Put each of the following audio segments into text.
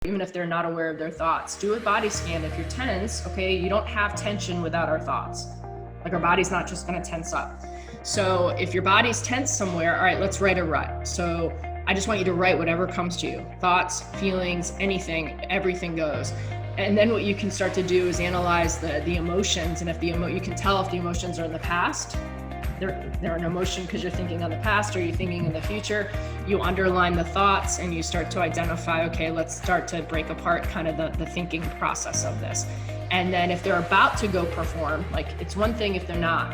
even if they're not aware of their thoughts. Do a body scan. If you're tense, okay, you don't have tension without our thoughts. Like, our body's not just going to tense up. So if your body's tense somewhere, all right, let's write a rut. So I just want you to write whatever comes to you. Thoughts, feelings, anything, everything goes. And then what you can start to do is analyze the emotions. And if you can tell if the emotions are in the past, they're an emotion because you're thinking on the past, or you're thinking in the future. You underline the thoughts and you start to identify, okay, let's start to break apart kind of the thinking process of this. And then if they're about to go perform, like, it's one thing if they're not.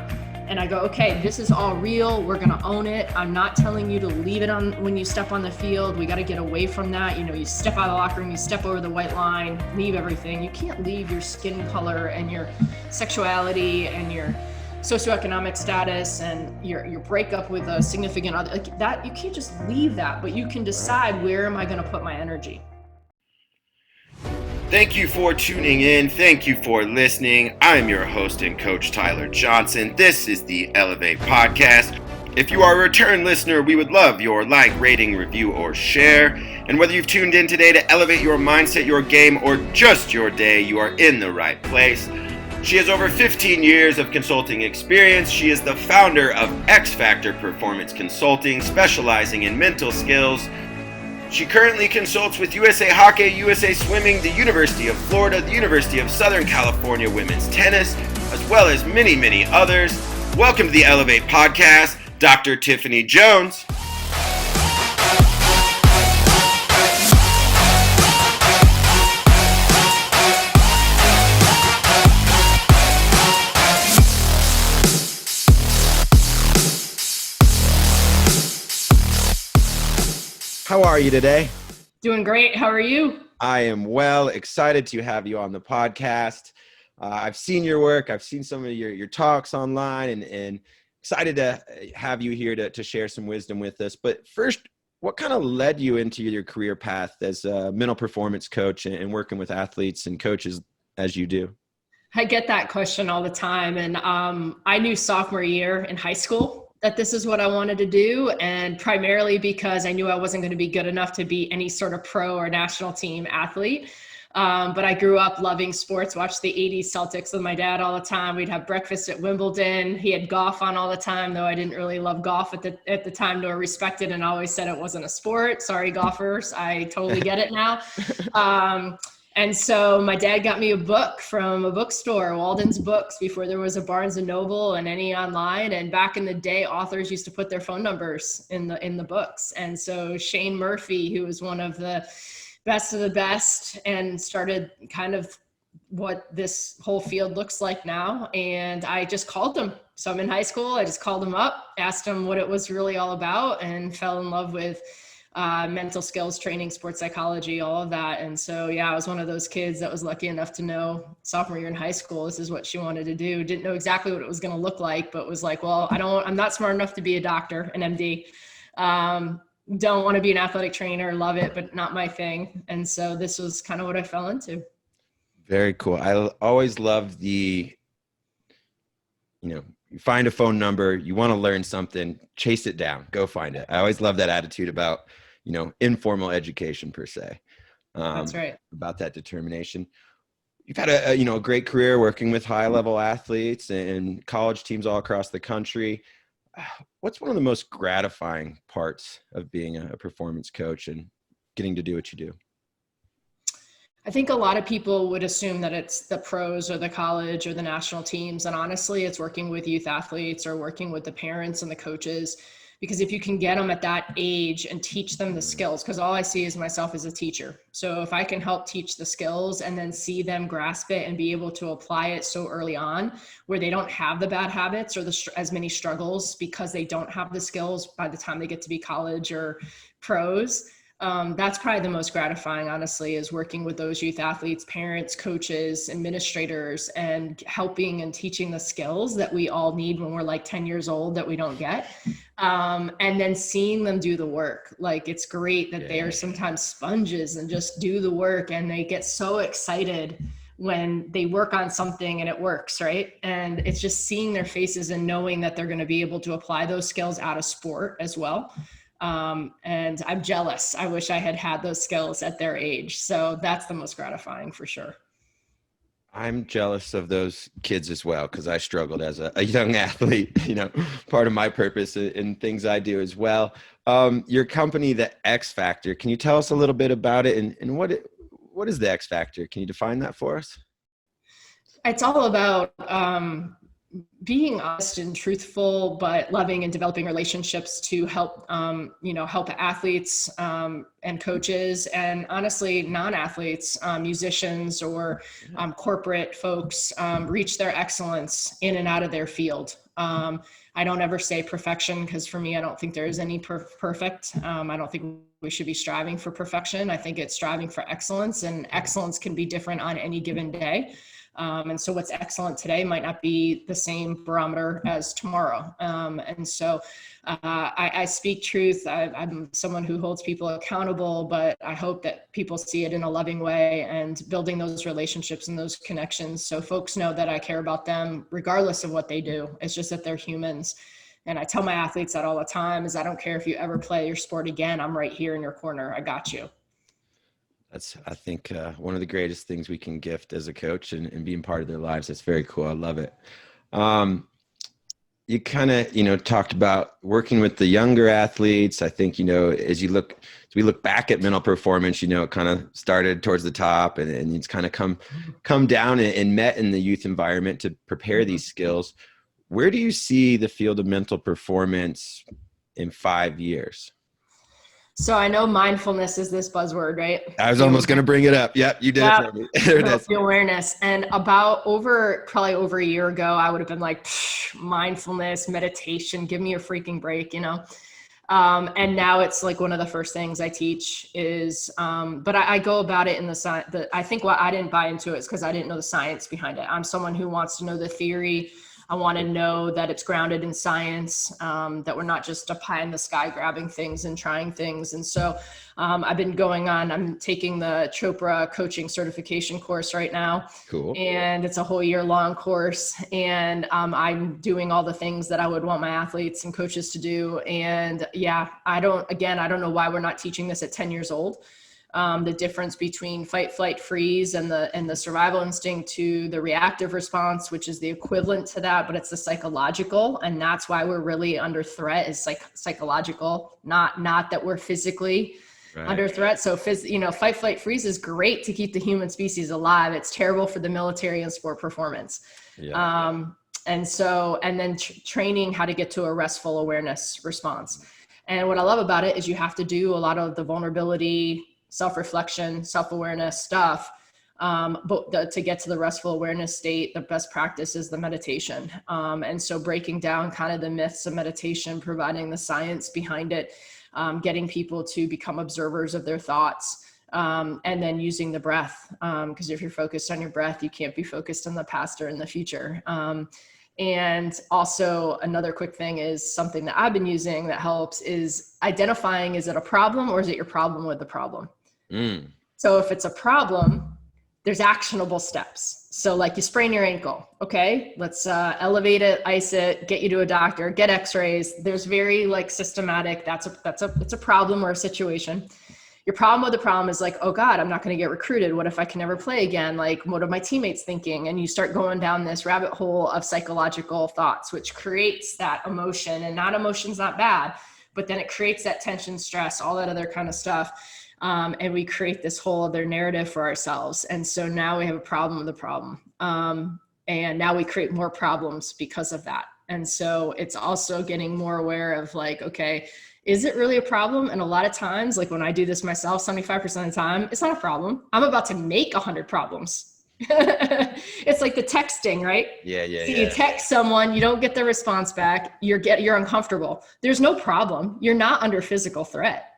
And I go, okay, this is all real. We're going to own it. I'm not telling you to leave it on when you step on the field. We got to get away from that. You step out of the locker room, you step over the white line, leave everything. You can't leave your skin color and your sexuality and your socioeconomic status and your breakup with a significant other, like that. You can't just leave that, but you can decide, where am I going to put my energy? Thank you for tuning in. Thank you for listening. I'm your host and coach, Tyler Johnson. This is the Elev8 podcast. If you are a return listener, we would love your like, rating, review, or share. And whether you've tuned in today to elevate your mindset, your game, or just your day, you are in the right place. She has over 15 years of consulting experience. She is the founder of XFactor Performance Consulting, specializing in mental skills. She currently consults with USA Hockey, USA Swimming, the University of Florida, the University of Southern California Women's Tennis, as well as many, many others. Welcome to the Elev8 podcast, Dr. Tiffany Jones. How are you today? Doing great. How are you? I am well. Excited to have you on the podcast. I've seen your work. I've seen some of your talks online, and excited to have you here to share some wisdom with us. But first, what kind of led you into your career path as a mental performance coach and working with athletes and coaches as you do? I get that question all the time. And I knew sophomore year in high school that this is what I wanted to do. And primarily because I knew I wasn't going to be good enough to be any sort of pro or national team athlete. But I grew up loving sports, watched the 80s Celtics with my dad all the time. We'd have breakfast at Wimbledon. He had golf on all the time, though I didn't really love golf at the time, nor respect it, and always said it wasn't a sport. Sorry, golfers. I totally get it now. And so my dad got me a book from a bookstore, Walden's Books, before there was a Barnes & Noble and any online. And back in the day, authors used to put their phone numbers in the books. And so Shane Murphy, who was one of the best of the best and started kind of what this whole field looks like now. And I just called him. So I'm in high school. I just called him up, asked him what it was really all about, and fell in love with mental skills training, sports psychology, all of that. And so, yeah, I was one of those kids that was lucky enough to know sophomore year in high school, this is what she wanted to do. Didn't know exactly what it was going to look like, but was like, well, I'm not smart enough to be a doctor, an MD. Don't want to be an athletic trainer, love it, but not my thing. And so this was kind of what I fell into. Very cool. I always love you find a phone number, you want to learn something, chase it down, go find it. I always love that attitude about, informal education per se. That's right. About that determination. You've had a great career working with high level athletes and college teams all across the country. What's one of the most gratifying parts of being a performance coach and getting to do what you do? I think a lot of people would assume that it's the pros or the college or the national teams. And honestly, it's working with youth athletes or working with the parents and the coaches. Because if you can get them at that age and teach them the skills, because all I see is myself as a teacher. So if I can help teach the skills and then see them grasp it and be able to apply it so early on, where they don't have the bad habits or as many struggles because they don't have the skills by the time they get to be college or pros, that's probably the most gratifying, honestly, is working with those youth athletes, parents, coaches, administrators, and helping and teaching the skills that we all need when we're like 10 years old that we don't get. And then seeing them do the work. Like, it's great that they are sometimes sponges and just do the work, and they get so excited when they work on something and it works, right? And it's just seeing their faces and knowing that they're going to be able to apply those skills out of sport as well. And I'm jealous. I wish I had had those skills at their age. So that's the most gratifying for sure. I'm jealous of those kids as well, because I struggled as a young athlete, part of my purpose and things I do as well. Your company, the XFactor, can you tell us a little bit about it, and what is the XFactor? Can you define that for us? It's all about being honest and truthful, but loving and developing relationships to help, help athletes and coaches, and honestly, non-athletes, musicians or corporate folks reach their excellence in and out of their field. I don't ever say perfection, because for me, I don't think there is any perfect. I don't think we should be striving for perfection. I think it's striving for excellence, and excellence can be different on any given day. And so what's excellent today might not be the same barometer as tomorrow. And so I speak truth. I'm someone who holds people accountable, but I hope that people see it in a loving way and building those relationships and those connections, so folks know that I care about them regardless of what they do. It's just that they're humans. And I tell my athletes that all the time, is I don't care if you ever play your sport again, I'm right here in your corner. I got you. That's, I think, one of the greatest things we can gift as a coach, and being part of their lives. That's very cool. I love it. You kind of, talked about working with the younger athletes. I think, as we look back at mental performance, it kind of started towards the top, and it's kind of come down and met in the youth environment to prepare these skills. Where do you see the field of mental performance in 5 years? So I know mindfulness is this buzzword, right? I was almost going to bring it up. Yep, you did it for me. There it is. The awareness. And probably over a year ago, I would have been like, mindfulness, meditation, give me a freaking break, And now it's like one of the first things I teach is, but I go about it in the science. I think why I didn't buy into it is because I didn't know the science behind it. I'm someone who wants to know the theory. I want to know that it's grounded in science, that we're not just a pie in the sky grabbing things and trying things. And so I'm taking the Chopra coaching certification course right now. Cool. And it's a whole year long course. And I'm doing all the things that I would want my athletes and coaches to do. And yeah, I don't know why we're not teaching this at 10 years old. The difference between fight, flight, freeze and the survival instinct to the reactive response, which is the equivalent to that, but it's the psychological. And that's why we're really under threat, is psychological, not that we're physically under threat. So, fight, flight, freeze is great to keep the human species alive. It's terrible for the military and sport performance. Yeah. And then training how to get to a restful awareness response. And what I love about it is you have to do a lot of the vulnerability, self-reflection, self-awareness stuff. But to get to the restful awareness state, the best practice is the meditation. And so breaking down kind of the myths of meditation, providing the science behind it, getting people to become observers of their thoughts, and then using the breath. Because if you're focused on your breath, you can't be focused on the past or in the future. And also another quick thing is something that I've been using that helps is identifying, is it a problem or is it your problem with the problem? So if it's a problem, there's actionable steps. So like you sprain your ankle. Okay, let's elevate it, ice it, get you to a doctor, get x-rays. There's very systematic, it's a problem or a situation. Your problem with the problem is like, oh God, I'm not going to get recruited. What if I can never play again? Like, what are my teammates thinking? And you start going down this rabbit hole of psychological thoughts, which creates that emotion. And not emotion's not bad, but then it creates that tension, stress, all that other kind of stuff. And we create this whole other narrative for ourselves. And so now we have a problem with the problem. And now we create more problems because of that. And so it's also getting more aware of like, okay, is it really a problem? And a lot of times, like when I do this myself, 75% of the time, it's not a problem. I'm about to make 100 problems. It's like the texting, right? Yeah. You text someone, you don't get the response back. You're uncomfortable. There's no problem. You're not under physical threat.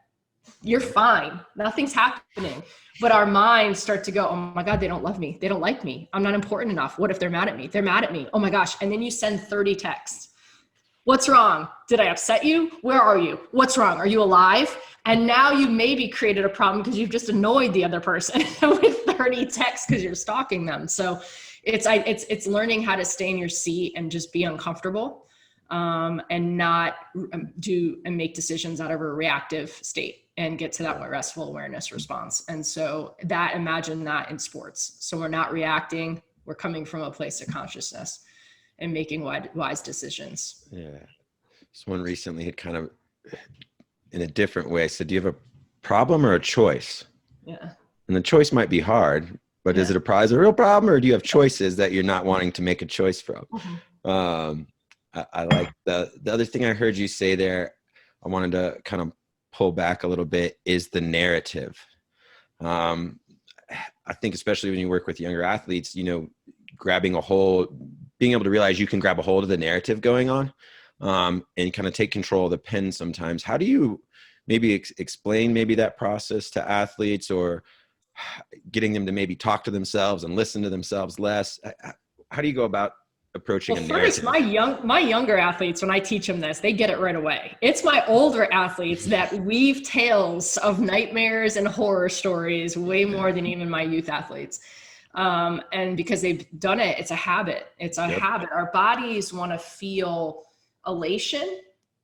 You're fine. Nothing's happening. But our minds start to go, oh my God, they don't love me. They don't like me. I'm not important enough. What if they're mad at me? They're mad at me. Oh my gosh. And then you send 30 texts. What's wrong? Did I upset you? Where are you? What's wrong? Are you alive? And now you maybe created a problem because you've just annoyed the other person with 30 texts because you're stalking them. So it's learning how to stay in your seat and just be uncomfortable. and not do and make decisions out of a reactive state and get to that restful awareness response. And so imagine that in sports. So we're not reacting, we're coming from a place of consciousness and making wise decisions. Yeah. Someone recently had kind of, in a different way, said, do you have a problem or a choice? Yeah. And the choice might be hard, but is it a real problem, or do you have choices that you're not wanting to make a choice from? Mm-hmm. I like the other thing I heard you say there, I wanted to kind of pull back a little bit, is the narrative. I think especially when you work with younger athletes, grabbing a hold, being able to realize you can grab a hold of the narrative going on, and kind of take control of the pen sometimes. How do you maybe explain maybe that process to athletes, or getting them to maybe talk to themselves and listen to themselves less? How do you go about approaching a narrative? First, my younger athletes, when I teach them this, they get it right away. It's my older athletes that weave tales of nightmares and horror stories way more than even my youth athletes. And because they've done it, it's a habit. It's a habit. Our bodies want to feel elation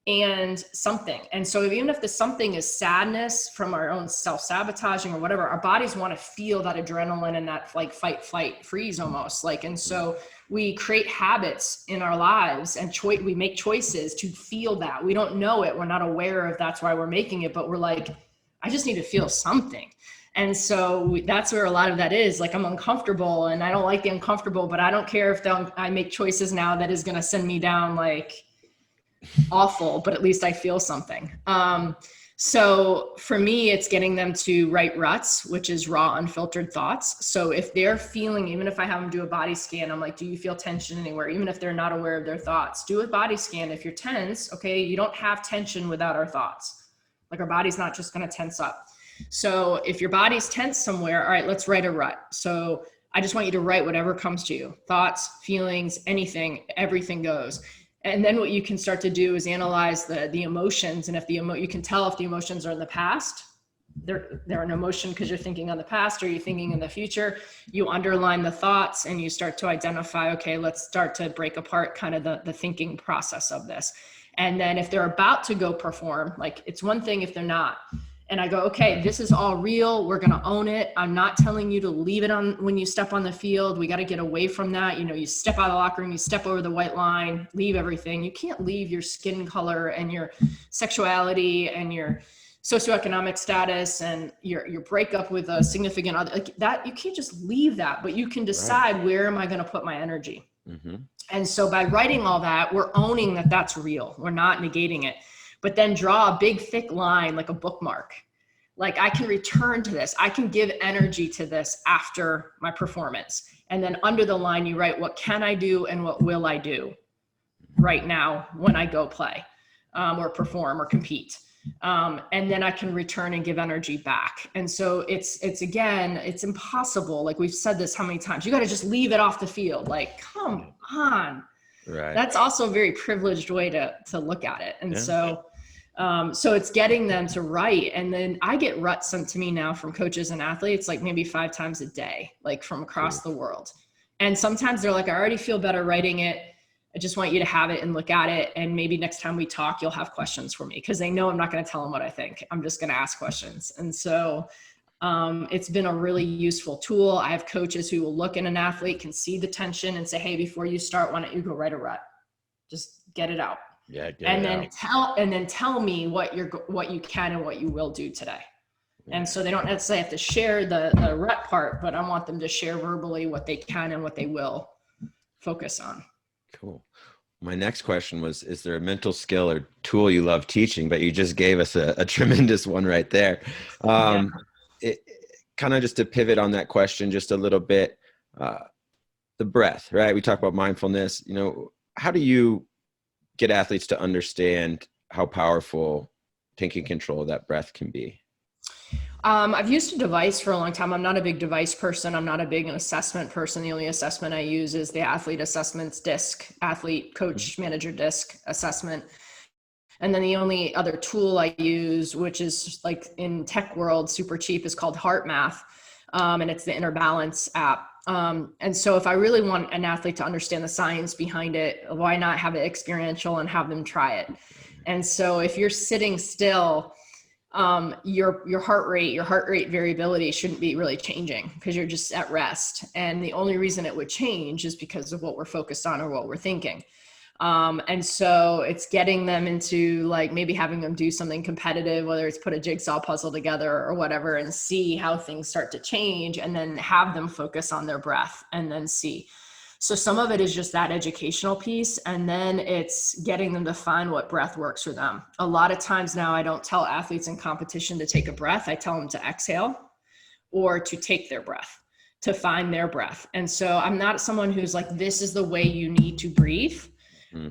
and something. And so even if the something is sadness from our own self-sabotaging or whatever, our bodies want to feel that adrenaline and that like fight, flight, freeze almost like. And so we create habits in our lives and we make choices to feel that. We don't know it. We're not aware of that's why we're making it, but we're like, I just need to feel something. And so that's where a lot of that is. Like, I'm uncomfortable and I don't like the uncomfortable, but I don't care if I make choices now that is going to send me down like awful, but at least I feel something. So for me, it's getting them to write ruts, which is raw, unfiltered thoughts. So if they're feeling, even if I have them do a body scan, I'm like, do you feel tension anywhere? Even if they're not aware of their thoughts, do a body scan. If you're tense, okay, you don't have tension without our thoughts. Like, our body's not just going to tense up. So if your body's tense somewhere, all right, let's write a rut. So I just want you to write whatever comes to you, thoughts, feelings, anything, everything goes. And then what you can start to do is analyze the emotions. And if you can tell if the emotions are in the past, they're an emotion because you're thinking on the past, or you're thinking in the future. You underline the thoughts and you start to identify, okay, let's start to break apart kind of the thinking process of this. And then if they're about to go perform, like, it's one thing if they're not. And I go, okay, this is all real. We're going to own it. I'm not telling you to leave it on when you step on the field. We got to get away from that. You step out of the locker room, you step over the white line, leave everything. You can't leave your skin color and your sexuality and your socioeconomic status and your breakup with a significant other, like that. You can't just leave that, but you can decide, where am I going to put my energy? Mm-hmm. And so by writing all that, we're owning that that's real. We're not negating it. But then draw a big thick line, like a bookmark. Like, I can return to this. I can give energy to this after my performance. And then under the line, you write, what can I do and what will I do right now when I go play or perform or compete? And then I can return and give energy back. And so it's again, it's impossible. Like, we've said this how many times, you got to just leave it off the field. Like, come on. Right. That's also a very privileged way to look at it. And so it's getting them to write. And then I get ruts sent to me now from coaches and athletes, like maybe 5 times a day, like from across the world. And sometimes they're like, I already feel better writing it. I just want you to have it and look at it. And maybe next time we talk, you'll have questions for me, because they know I'm not going to tell them what I think. I'm just going to ask questions. And so it's been a really useful tool. I have coaches who will look at an athlete, can see the tension and say, hey, before you start, why don't you go write a rut? Just get it out. Yeah. And then tell me what you can and what you will do today. Yeah. And so they don't necessarily have to share the rut part, but I want them to share verbally what they can and what they will focus on. Cool. My next question was, is there a mental skill or tool you love teaching? But you just gave us a tremendous one right there. It kind of, just to pivot on that question just a little bit, the breath, right? We talk about mindfulness. How do you get athletes to understand how powerful taking control of that breath can be? I've used a device for a long time. I'm not a big device person. I'm not a big assessment person. The only assessment I use is the athlete assessments disc, athlete coach manager disc assessment. And then the only other tool I use, which is like in tech world, super cheap, is called Heart Math. and it's the Inner Balance app. And so if I really want an athlete to understand the science behind it, why not have it experiential and have them try it? And so if you're sitting still, your heart rate variability shouldn't be really changing because you're just at rest. And the only reason it would change is because of what we're focused on or what we're thinking. And so it's getting them into like maybe having them do something competitive, whether it's put a jigsaw puzzle together or whatever, and see how things start to change, and then have them focus on their breath and then see. So some of it is just that educational piece. And then it's getting them to find what breath works for them. A lot of times now I don't tell athletes in competition to take a breath. I tell them to exhale or to take their breath, to find their breath. And so I'm not someone who's like, this is the way you need to breathe.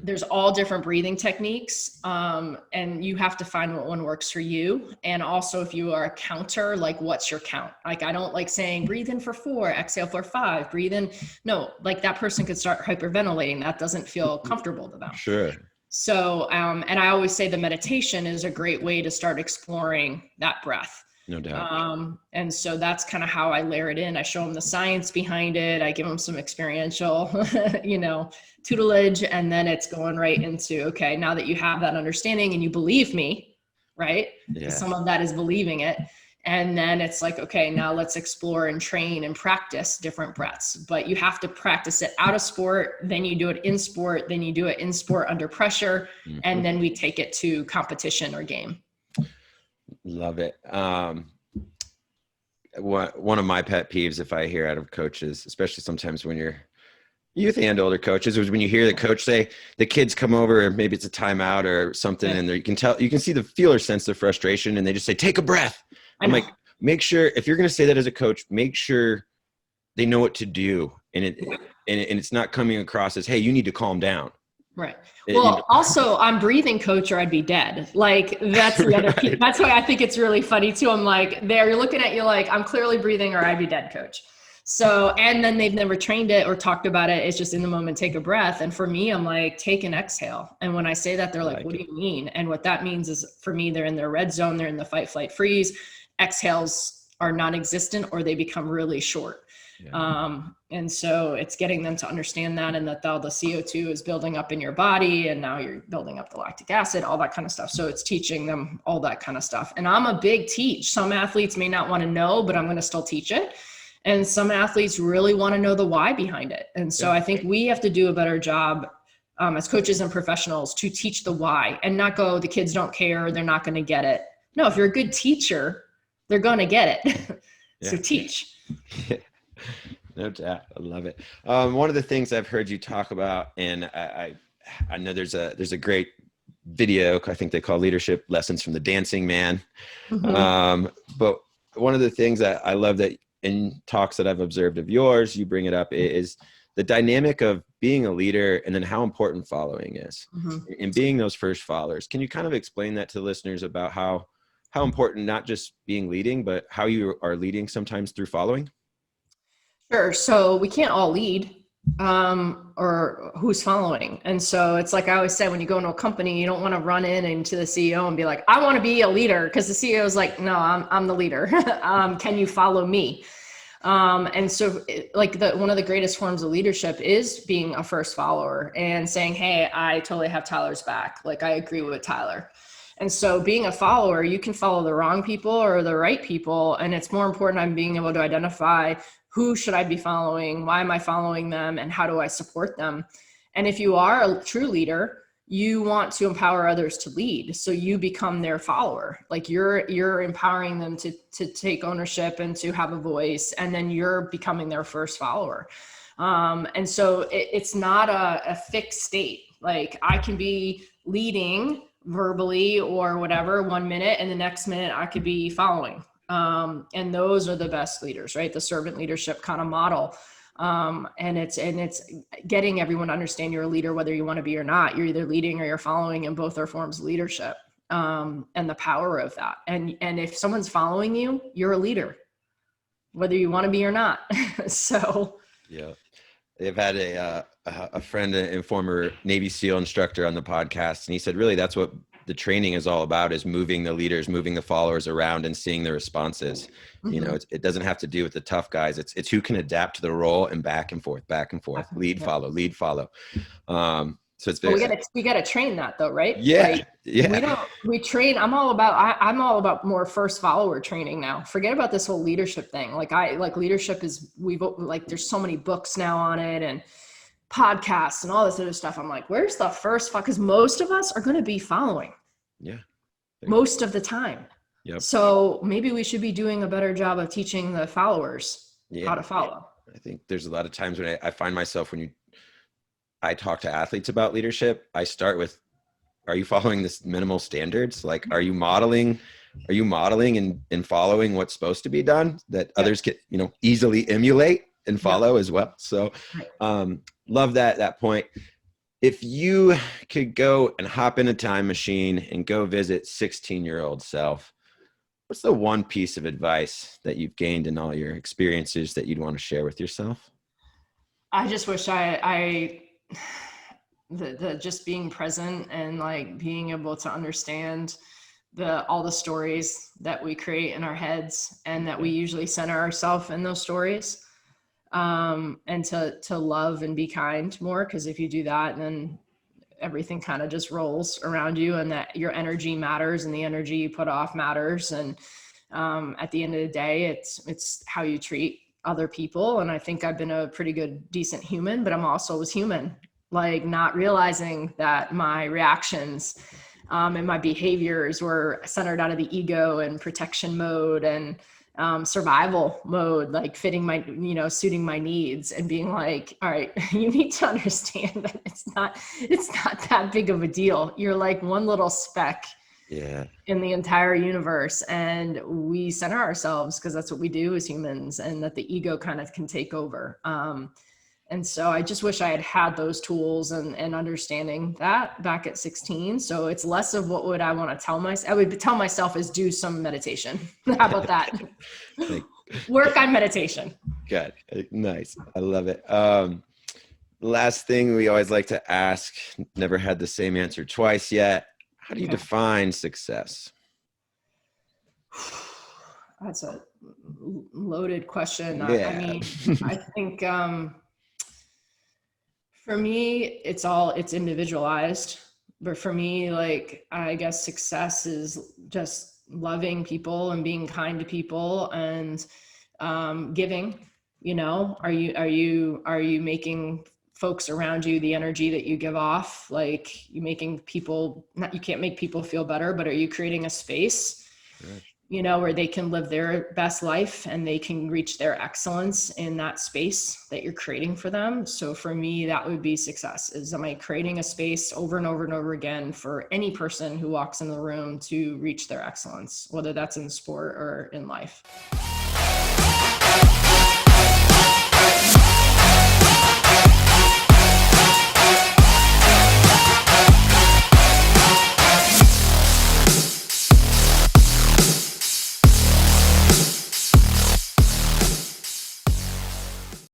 There's all different breathing techniques, and you have to find what one works for you. And also if you are a counter, like what's your count? Like, I don't like saying breathe in for 4, exhale for 5, breathe in. No, like that person could start hyperventilating. That doesn't feel comfortable to them. Sure. So, and I always say the meditation is a great way to start exploring that breath. No doubt. And so that's kind of how I layer it in. I show them the science behind it. I give them some experiential, tutelage, and then it's going right into, okay, now that you have that understanding and you believe me, right? Yeah. Some of that is believing it. And then it's like, okay, now let's explore and train and practice different breaths. But you have to practice it out of sport, then you do it in sport, then you do it in sport under pressure, and then we take it to competition or game. Love it. One of my pet peeves, if I hear out of coaches, especially sometimes when you're youth and older coaches, is when you hear the coach say the kids come over, or maybe it's a timeout or something, and you can see the feel or sense the frustration, and they just say, take a breath. I'm like, make sure, if you're going to say that as a coach, make sure they know what to do. And it's not coming across as, hey, you need to calm down. Right. Well, also I'm breathing coach or I'd be dead. Like that's the other piece. That's why I think it's really funny too. I'm like, they're looking at you like I'm clearly breathing or I'd be dead coach. So, and then they've never trained it or talked about it. It's just in the moment, take a breath. And for me, I'm like, take an exhale. And when I say that, they're like, what do you mean? And what that means is for me, they're in their red zone. They're in the fight, flight, freeze. Exhales are non-existent or they become really short. Yeah. And so it's getting them to understand that, and that all the CO2 is building up in your body, and now you're building up the lactic acid, all that kind of stuff. So it's teaching them all that kind of stuff. And I'm a big teach. Some athletes may not want to know, but I'm going to still teach it. And some athletes really want to know the why behind it. And so I think we have to do a better job as coaches and professionals to teach the why, and not go, the kids don't care, they're not going to get it. No, if you're a good teacher, they're going to get it. So teach. No doubt. I love it. One of the things I've heard you talk about, and I know there's a great video, I think they call Leadership Lessons from the Dancing Man. Mm-hmm. But one of the things that I love that in talks that I've observed of yours, you bring it up, is the dynamic of being a leader and then how important following is, and being those first followers. Can you kind of explain that to listeners about how important not just being leading, but how you are leading sometimes through following? Sure. So we can't all lead, or who's following. And so it's like I always say, when you go into a company, you don't want to run into the CEO and be like, I want to be a leader, because the CEO is like, no, I'm the leader. Can you follow me? And so one of the greatest forms of leadership is being a first follower and saying, hey, I totally have Tyler's back. Like, I agree with Tyler. And so being a follower, you can follow the wrong people or the right people. And it's more important on being able to identify, who should I be following? Why am I following them? And how do I support them? And if you are a true leader, you want to empower others to lead. So you become their follower. Like you're empowering them to take ownership and to have a voice. And then you're becoming their first follower. And so it's not a fixed state. Like I can be leading verbally or whatever 1 minute, and the next minute I could be following. And those are the best leaders, right? The servant leadership kind of model. And it's getting everyone to understand you're a leader, whether you want to be or not. You're either leading or you're following, and both are forms of leadership. And the power of that. And if someone's following you, you're a leader, whether you want to be or not. So. Yeah. They've had a friend and former Navy SEAL instructor on the podcast, and he said, really, that's what the training is all about, is moving the leaders, moving the followers around and seeing the responses. You know, it doesn't have to do with the tough guys. It's who can adapt to the role, and back and forth, lead, follow, lead, follow. So it's very, we gotta train that though, right? Yeah. We train. I'm all about more first follower training now. Forget about this whole leadership thing. Leadership is, there's so many books now on it and podcasts and all this other stuff. I'm like, where's the first, because most of us are going to be following. Yeah. Most of the time. Yep. So maybe we should be doing a better job of teaching the followers how to follow. I think there's a lot of times when I find myself, I talk to athletes about leadership, I start with, are you following this minimal standards? Like, are you modeling and following what's supposed to be done that others can, easily emulate and follow as well? So, love that point. If you could go and hop in a time machine and go visit 16-year-old self, what's the one piece of advice that you've gained in all your experiences that you'd want to share with yourself? I just wish the just being present and like being able to understand all the stories that we create in our heads, and that we usually center ourselves in those stories, and to love and be kind more. Because if you do that, then everything kind of just rolls around you, and that your energy matters and the energy you put off matters. And at the end of the day, it's how you treat other people. And I think I've been a pretty good, decent human, but I'm also was human, like not realizing that my reactions and my behaviors were centered out of the ego and protection mode and survival mode, like fitting my, suiting my needs, and being like, all right, you need to understand that it's not that big of a deal. You're like one little speck in the entire universe, and we center ourselves because that's what we do as humans, and that the ego kind of can take over. And so I just wish I had had those tools and understanding that back at 16. So it's less of what would I want to tell myself. I would tell myself is do some meditation. How about that? Work on meditation. Good. Nice. I love it. Last thing we always like to ask, never had the same answer twice yet. How do you define success? That's a loaded question. Yeah. I mean, I think, for me, it's individualized, but for me, like, I guess success is just loving people and being kind to people and, giving, are you making folks around you the energy that you give off? Like, you can't make people feel better, but are you creating a space, where they can live their best life and they can reach their excellence in that space that you're creating for them? So for me, that would be success, is am I creating a space over and over and over again for any person who walks in the room to reach their excellence, whether that's in sport or in life.